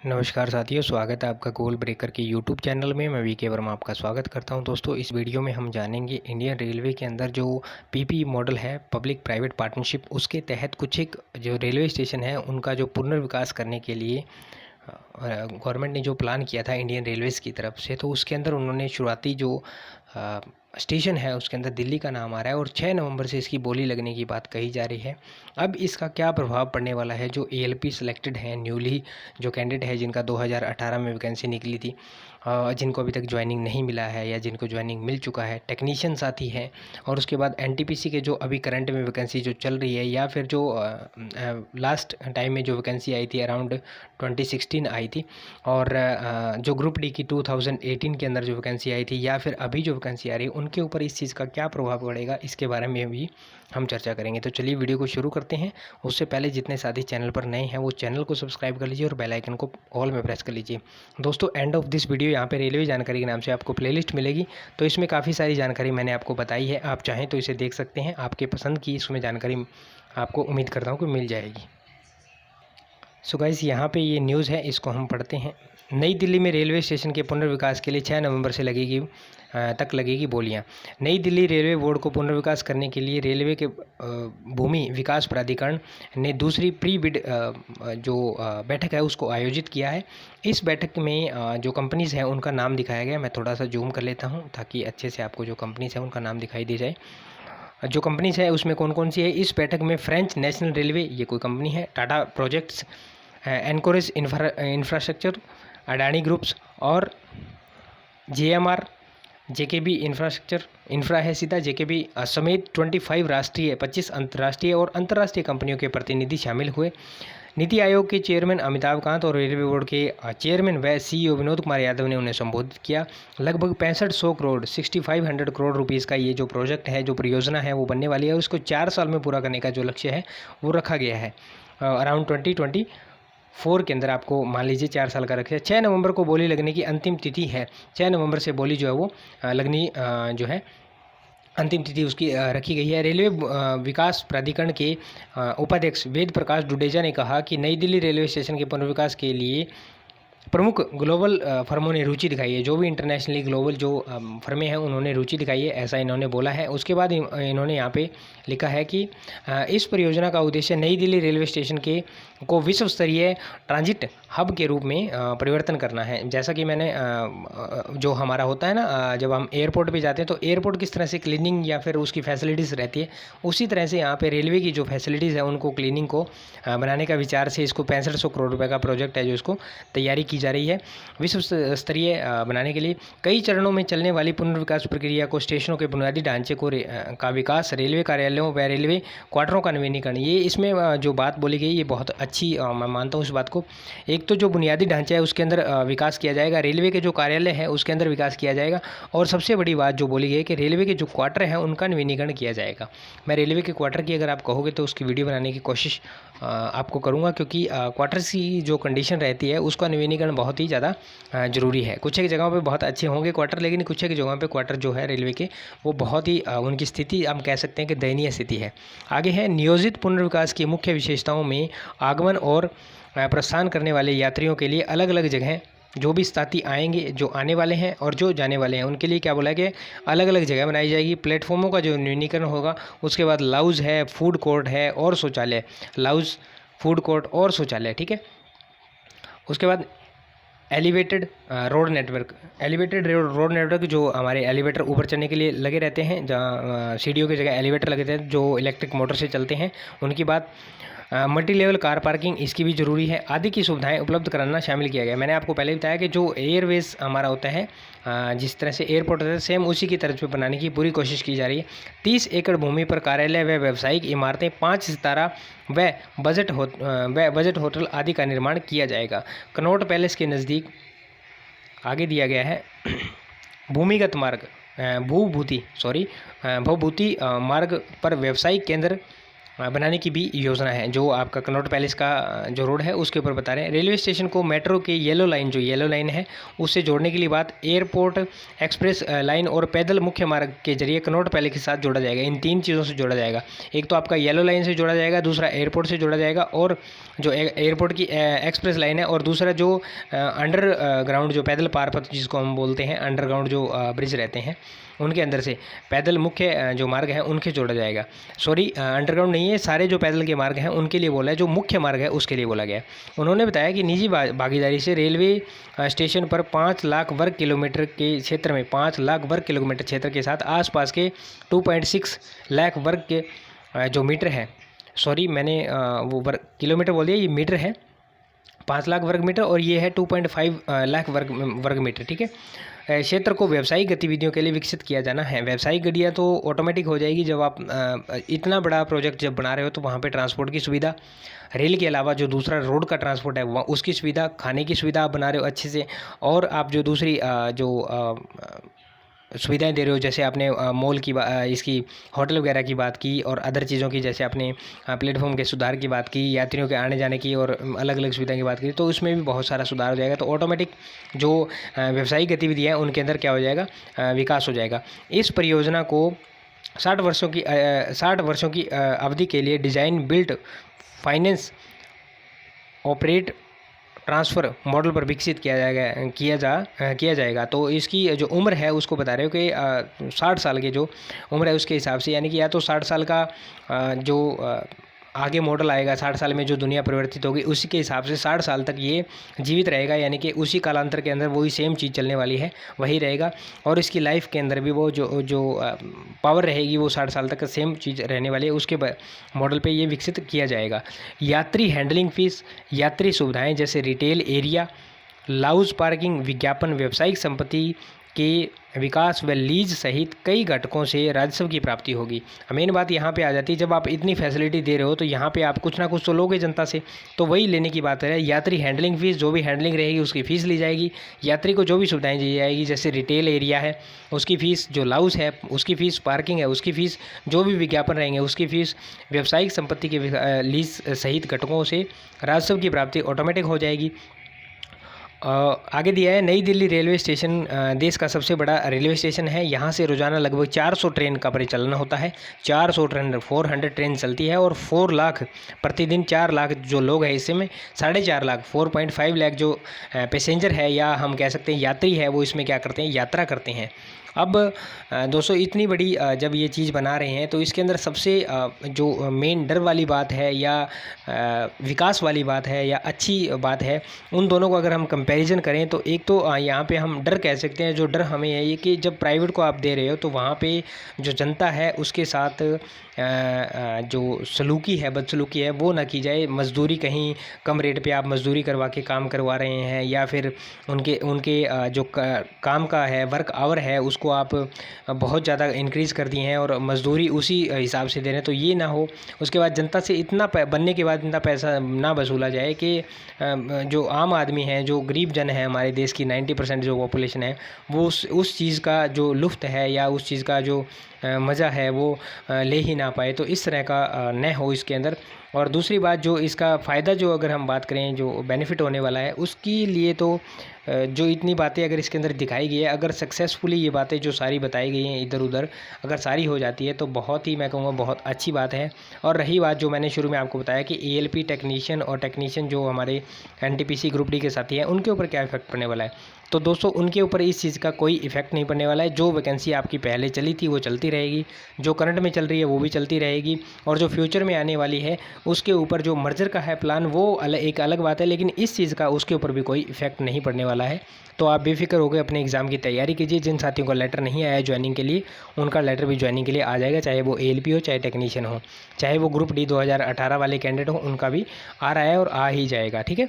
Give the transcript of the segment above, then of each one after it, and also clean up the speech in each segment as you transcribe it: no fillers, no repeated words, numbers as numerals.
नमस्कार साथियों, स्वागत है आपका गोल ब्रेकर के यूट्यूब चैनल में। मैं वीके वर्मा आपका स्वागत करता हूं। दोस्तों, इस वीडियो में हम जानेंगे इंडियन रेलवे के अंदर जो पीपी मॉडल है, पब्लिक प्राइवेट पार्टनरशिप, उसके तहत कुछ एक जो रेलवे स्टेशन है उनका जो पुनर्विकास करने के लिए गवर्नमेंट ने जो प्लान किया था इंडियन रेलवेज़ की तरफ से, तो उसके अंदर उन्होंने शुरुआती जो स्टेशन है उसके अंदर दिल्ली का नाम आ रहा है और 6 नवंबर से इसकी बोली लगने की बात कही जा रही है। अब इसका क्या प्रभाव पड़ने वाला है, जो एएलपी सिलेक्टेड हैं, न्यूली जो कैंडिडेट है जिनका 2018 में वैकेंसी निकली थी, जिनको अभी तक ज्वाइनिंग नहीं मिला है या जिनको ज्वाइनिंग मिल चुका है, टेक्नीशियन साथी हैं, और उसके बाद एनटीपीसी के जो अभी करंट में वैकेंसी जो चल रही है, या फिर जो लास्ट टाइम में जो वैकेंसी आई थी अराउंड 2016 आई थी, और जो ग्रुप डी की 2018 के अंदर जो वैकेंसी आई थी, या फिर अभी जो वैकेंसी आ रही है, उनके ऊपर इस चीज़ का क्या प्रभाव पड़ेगा, इसके बारे में भी हम चर्चा करेंगे। तो चलिए वीडियो को शुरू करते हैं। उससे पहले जितने साथी चैनल पर नए हैं वो चैनल को सब्सक्राइब कर लीजिए और बेल आइकन को ऑल में प्रेस कर लीजिए। दोस्तों, एंड ऑफ दिस वीडियो यहाँ पे रेलवे जानकारी के नाम से आपको प्लेलिस्ट मिलेगी, तो इसमें काफ़ी सारी जानकारी मैंने आपको बताई है। आप चाहें तो इसे देख सकते हैं। आपके पसंद की इसमें जानकारी आपको उम्मीद करता हूँ कि मिल जाएगी। सो गाइस, यहाँ पे ये न्यूज़ है, इसको हम पढ़ते हैं। नई दिल्ली में रेलवे स्टेशन के पुनर्विकास के लिए 6 नवंबर से लगेगी बोलियां। नई दिल्ली रेलवे बोर्ड को पुनर्विकास करने के लिए रेलवे के भूमि विकास प्राधिकरण ने दूसरी प्री बिड बैठक है उसको आयोजित किया है। इस बैठक में जो कंपनीज़ हैं उनका नाम दिखाया गया। मैं थोड़ा सा जूम कर लेता हूँ ताकि अच्छे से आपको जो कंपनीज़ हैं उनका नाम दिखाई दे जाए। जो कंपनीज़ है उसमें कौन कौन सी है इस बैठक में: फ्रेंच नेशनल रेलवे, ये कोई कंपनी है; टाटा प्रोजेक्ट्स, एनकोरेज इंफ्रास्ट्रक्चर, अडानी ग्रुप्स, और जेएमआर, जेकेबी इंफ्रा है सीधा, जेकेबी समेत 25 राष्ट्रीय, 25 अंतर्राष्ट्रीय और अंतर्राष्ट्रीय कंपनियों के प्रतिनिधि शामिल हुए। नीति आयोग के चेयरमैन अमिताभ कांत और रेलवे बोर्ड के चेयरमैन व सीईओ विनोद कुमार यादव ने उन्हें संबोधित किया। लगभग 6500 करोड़ 6500 करोड़ रुपीज़ का ये जो प्रोजेक्ट है, जो परियोजना है वो बनने वाली है, उसको 4 साल में पूरा करने का जो लक्ष्य है वो रखा गया है। अराउंड 2024 के अंदर आपको मान लीजिए 4 साल का रखा है। 6 नवंबर को बोली लगने की अंतिम तिथि है। 6 नवंबर से बोली जो है वो लगनी जो है अंतिम तिथि उसकी रखी गई है। रेलवे विकास प्राधिकरण के उपाध्यक्ष वेद प्रकाश डुडेजा ने कहा कि नई दिल्ली रेलवे स्टेशन के पुनर्विकास के लिए प्रमुख ग्लोबल फर्मों ने रुचि दिखाई है। जो भी इंटरनेशनली ग्लोबल जो फर्में हैं उन्होंने रुचि दिखाई है, ऐसा इन्होंने बोला है। उसके बाद इन्होंने यहाँ पे लिखा है कि इस परियोजना का उद्देश्य नई दिल्ली रेलवे स्टेशन को विश्व स्तरीय ट्रांजिट हब के रूप में परिवर्तन करना है। जैसा कि मैंने जो हमारा होता है ना, जब हम एयरपोर्ट पे जाते हैं तो एयरपोर्ट किस तरह से क्लीनिंग या फिर उसकी फैसिलिटीज़ रहती है, उसी तरह से यहाँ पे रेलवे की जो फैसिलिटीज़ है उनको क्लीनिंग को बनाने का विचार से इसको 6500 करोड़ रुपये का प्रोजेक्ट है जो इसको तैयारी की जा रही है। विश्व स्तरीय बनाने के लिए कई चरणों में चलने वाली पुनर्विकास प्रक्रिया को स्टेशनों के बुनियादी ढांचे का विकास, रेलवे कार्यालयों व रेलवे क्वार्टरों का नवीनीकरण, ये इसमें जो बात बोली गई ये बहुत अच्छी मैं मानता हूँ इस बात को। एक तो जो बुनियादी ढांचा है उसके अंदर विकास किया जाएगा, रेलवे के जो कार्यालय है उसके अंदर विकास किया जाएगा, और सबसे बड़ी बात जो बोली गई है कि रेलवे के जो क्वार्टर हैं उनका नवीनीकरण किया जाएगा। मैं रेलवे के क्वार्टर की अगर आप कहोगे तो उसकी वीडियो बनाने की कोशिश आपको करूँगा, क्योंकि क्वार्टर्स की जो कंडीशन रहती है उसका नवीनीकरण बहुत ही ज़्यादा ज़रूरी है। कुछ एक जगहों पे बहुत अच्छे होंगे क्वार्टर, लेकिन कुछ एक जगहों पे क्वार्टर जो है रेलवे के वो बहुत ही उनकी स्थिति हम कह सकते हैं कि दयनीय स्थिति है। आगे है नियोजित पुनर्विकास की मुख्य विशेषताओं में आगमन और प्रस्थान करने वाले यात्रियों के लिए अलग अलग जगह, जो भी साथी आएंगे, जो आने वाले हैं और जो जाने वाले हैं, उनके लिए क्या बोला है कि अलग अलग जगह बनाई जाएगी। प्लेटफॉर्मों का जो नवीनीकरण होगा, उसके बाद लाउज है, फूड कोर्ट है और शौचालय, लाउज, फूड कोर्ट और शौचालय, ठीक है। उसके बाद एलिवेटेड रोड नेटवर्क, जो हमारे एलिवेटर ऊपर चढ़ने के लिए लगे रहते हैं, जहाँ सीढ़ियों की जगह एलिवेटर लगे रहते हैं जो इलेक्ट्रिक मोटर से चलते हैं, उनकी बात। मल्टी लेवल कार पार्किंग, इसकी भी ज़रूरी है, आदि की सुविधाएं उपलब्ध कराना शामिल किया गया। मैंने आपको पहले बताया कि जो एयरवेज हमारा होता है, जिस तरह से एयरपोर्ट होता है, सेम उसी की तर्ज पे बनाने की पूरी कोशिश की जा रही है। 30 एकड़ भूमि पर कार्यालय व व्यावसायिक इमारतें, 5 सितारा व बजट होटल आदि का निर्माण किया जाएगा। कनॉट पैलेस के नज़दीक आगे दिया गया है भूमिगत मार्ग, भवभूति मार्ग पर व्यावसायिक केंद्र बनाने की भी योजना है, जो आपका कनॉट पैलेस का जो रोड है उसके ऊपर बता रहे हैं। रेलवे स्टेशन को मेट्रो के येलो लाइन, जो येलो लाइन है उससे जोड़ने के लिए बात, एयरपोर्ट एक्सप्रेस लाइन और पैदल मुख्य मार्ग के जरिए कनॉट पैलेस के साथ जोड़ा जाएगा। इन 3 चीज़ों से जोड़ा जाएगा। एक तो आपका येलो लाइन से जोड़ा जाएगा, दूसरा एयरपोर्ट से जोड़ा जाएगा, और जो एयरपोर्ट की एक्सप्रेस लाइन है, और दूसरा जो अंडर ग्राउंड जो पैदल पारपथ जिसको हम बोलते हैं, अंडरग्राउंड जो ब्रिज रहते हैं उनके अंदर से पैदल मुख्य जो मार्ग हैं उनके जोड़ा जाएगा। सॉरी, अंडरग्राउंड नहीं है, सारे जो पैदल के मार्ग हैं उनके लिए बोला है, जो मुख्य मार्ग है उसके लिए बोला गया है। उन्होंने बताया कि निजी भागीदारी से रेलवे स्टेशन पर 5 लाख वर्ग किलोमीटर के क्षेत्र में, 5 लाख वर्ग किलोमीटर क्षेत्र के साथ आसपास के 2.6 लाख वर्ग के जो मीटर है, सॉरी मैंने वो वर्ग किलोमीटर बोल दिया, ये मीटर है, 5 लाख वर्ग मीटर, और ये है 2.5 लाख वर्ग मीटर, ठीक है। क्षेत्र को व्यावसायिक गतिविधियों के लिए विकसित किया जाना है। व्यावसायिक गाड़ियाँ तो ऑटोमेटिक हो जाएगी जब आप इतना बड़ा प्रोजेक्ट जब बना रहे हो, तो वहाँ पे ट्रांसपोर्ट की सुविधा, रेल के अलावा जो दूसरा रोड का ट्रांसपोर्ट है वहाँ उसकी सुविधा, खाने की सुविधा आप बना रहे हो अच्छे से, और आप जो दूसरी सुविधाएं दे रहे हो, जैसे आपने मॉल की इसकी होटल वगैरह की बात की, और अदर चीज़ों की, जैसे आपने प्लेटफॉर्म के सुधार की बात की, यात्रियों के आने जाने की और अलग अलग सुविधाओं की बात की, तो उसमें भी बहुत सारा सुधार हो जाएगा। तो ऑटोमेटिक जो व्यावसायिक गतिविधि है उनके अंदर क्या हो जाएगा, विकास हो जाएगा। इस परियोजना को 60 वर्षों की अवधि के लिए design, build, finance, operate, transfer model पर विकसित किया जाएगा। तो इसकी जो उम्र है उसको बता रहे हो कि 60 साल की जो उम्र है उसके हिसाब से, यानी कि या तो 60 साल का जो आगे मॉडल आएगा, 60 साल में जो दुनिया परिवर्तित होगी उसी के हिसाब से 60 साल तक ये जीवित रहेगा, यानी कि उसी कालांतर के अंदर वही सेम चीज़ चलने वाली है, वही रहेगा, और इसकी लाइफ के अंदर भी वो जो पावर रहेगी वो 60 साल तक सेम चीज़ रहने वाली है। उसके मॉडल पे ये विकसित किया जाएगा। यात्री हैंडलिंग फीस, यात्री सुविधाएं जैसे रिटेल एरिया, लाउज पार्किंग, विज्ञापन, व्यावसायिक संपत्ति के विकास व लीज सहित कई घटकों से राजस्व की प्राप्ति होगी। मेन बात यहाँ पे आ जाती है, जब आप इतनी फैसिलिटी दे रहे हो तो यहाँ पे आप कुछ ना कुछ तो लोगे जनता से, तो वही लेने की बात है। यात्री हैंडलिंग फ़ीस, जो भी हैंडलिंग रहेगी उसकी फ़ीस ली जाएगी। यात्री को जो भी सुविधाएं दी जाएगी, जैसे रिटेल एरिया है उसकी फ़ीस, जो लाउस है उसकी फ़ीस, पार्किंग है उसकी फ़ीस, जो भी विज्ञापन रहेंगे उसकी फ़ीस, व्यावसायिक संपत्ति के लीज सहित घटकों से राजस्व की प्राप्ति ऑटोमेटिक हो जाएगी। आगे दिया है, नई दिल्ली रेलवे स्टेशन देश का सबसे बड़ा रेलवे स्टेशन है। यहाँ से रोजाना लगभग 400 ट्रेन का परिचालन होता है। 400 ट्रेन, 400 ट्रेन चलती है, और 4 लाख प्रतिदिन, 4 लाख जो लोग हैं इससे में 4.5 लाख, 4.5 लाख जो पैसेंजर है, या हम कह सकते हैं यात्री है, वो इसमें क्या करते हैं, यात्रा करते हैं। अब दोस्तों इतनी बड़ी जब ये चीज़ बना रहे हैं तो इसके अंदर सबसे जो मेन डर वाली बात है, या विकास वाली बात है, या अच्छी बात है, उन दोनों को अगर हम कंपैरिजन करें तो एक तो यहाँ पे हम डर कह सकते हैं। जो डर हमें है ये कि जब प्राइवेट को आप दे रहे हो तो वहाँ पे जो जनता है उसके साथ जो सलूकी है, बदसलूकी है, वो ना की जाए। मज़दूरी कहीं कम रेट पे आप मज़दूरी करवा के काम करवा रहे हैं, या फिर उनके जो काम का है, वर्क आवर है, उसको आप बहुत ज़्यादा इंक्रीज़ कर दिए हैं और मज़दूरी उसी हिसाब से दे रहे हैं, तो ये ना हो। उसके बाद जनता से इतना बनने के बाद इतना पैसा ना वसूला जाए कि जो आम आदमी है, जो गरीब जन है, हमारे देश की 90% जो पॉपुलेशन है, वो उस चीज़ का जो लुफ्त है, या उस चीज़ का जो मज़ा है वो ले ही ना पाए। तो इस तरह का न हो इसके अंदर। और दूसरी बात, जो इसका फ़ायदा, जो अगर हम बात करें जो बेनिफिट होने वाला है उसके लिए, तो जो इतनी बातें अगर इसके अंदर दिखाई गई है, अगर सक्सेसफुली ये बातें जो सारी बताई गई हैं इधर उधर अगर सारी हो जाती है तो बहुत ही, मैं कहूँगा बहुत अच्छी बात है। और रही बात जो मैंने शुरू में आपको बताया कि ALP टेक्नीशियन और टेक्नीशियन जो हमारे NTPC ग्रुप डी के साथी हैं, उनके ऊपर क्या इफेक्ट पड़ने वाला है, तो दोस्तों उनके ऊपर इस चीज़ का कोई इफेक्ट नहीं पड़ने वाला है। जो वैकेंसी आपकी पहले चली थी वो चलती रहेगी, जो करंट में चल रही है वो भी चलती रहेगी, और जो फ्यूचर में आने वाली है उसके ऊपर जो मर्जर का है प्लान, वो एक अलग बात है, लेकिन इस चीज़ का उसके ऊपर भी कोई इफेक्ट नहीं पड़ने वाला है। तो आप बेफिक्र हो गए अपने एग्ज़ाम की तैयारी कीजिए। जिन साथियों का लेटर नहीं आया ज्वाइनिंग के लिए, उनका लेटर भी ज्वाइनिंग के लिए आ जाएगा, चाहे वो ALP हो, चाहे टेक्नीशियन हो, चाहे वो ग्रुप डी 2018 वाले कैंडिडेट हो, उनका भी आ रहा है और आ ही जाएगा। ठीक है,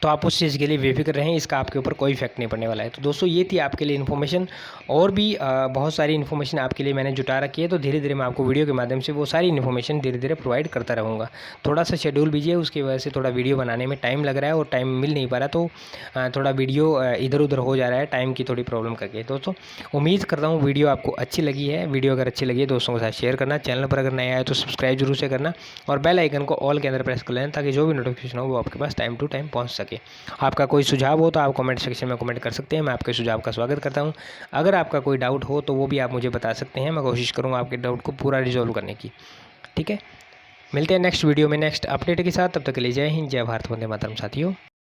तो आप उस चीज़ के लिए बेफिक्र रहें, इसका आपके ऊपर कोई इफेक्ट नहीं पड़ने वाला है। तो दोस्तों ये थी आपके लिए इन्फॉर्मेशन, और भी बहुत सारी इन्फॉर्मेशन आपके लिए मैंने जुटा रखी है। तो धीरे धीरे मैं आपको वीडियो के माध्यम से वो सारी इन्फॉर्मेशन धीरे धीरे प्रोवाइड करता रहूँगा। थोड़ा सा शेड्यूल बिजी है, उसकी वजह से थोड़ा वीडियो बनाने में टाइम लग रहा है और टाइम मिल नहीं पा रहा, तो थोड़ा वीडियो इधर उधर हो जा रहा है टाइम की थोड़ी प्रॉब्लम करके। दोस्तों उम्मीद करता हूँ वीडियो आपको अच्छी लगी है। वीडियो अगर अच्छी लगी है दोस्तों के साथ शेयर करना, चैनल पर अगर नया आए तो सब्सक्राइब जरूर से करना, और बेल आइकन को ऑल के अंदर प्रेस कर लेना, ताकि जो भी नोटिफिकेशन हो वो आपके पास टाइम टू टाइम पहुंच सके। आपका कोई सुझाव हो तो आप कमेंट सेक्शन में कमेंट कर सकते हैं, मैं आपके सुझाव का स्वागत करता हूं। अगर आपका कोई डाउट हो तो वो भी आप मुझे बता सकते हैं, मैं कोशिश करूंगा आपके डाउट को पूरा रिजॉल्व करने की। ठीक है, मिलते हैं नेक्स्ट वीडियो में नेक्स्ट अपडेट के साथ। तब तक के लिए जय हिंद, जय भारत, वंदे मातरम साथियों।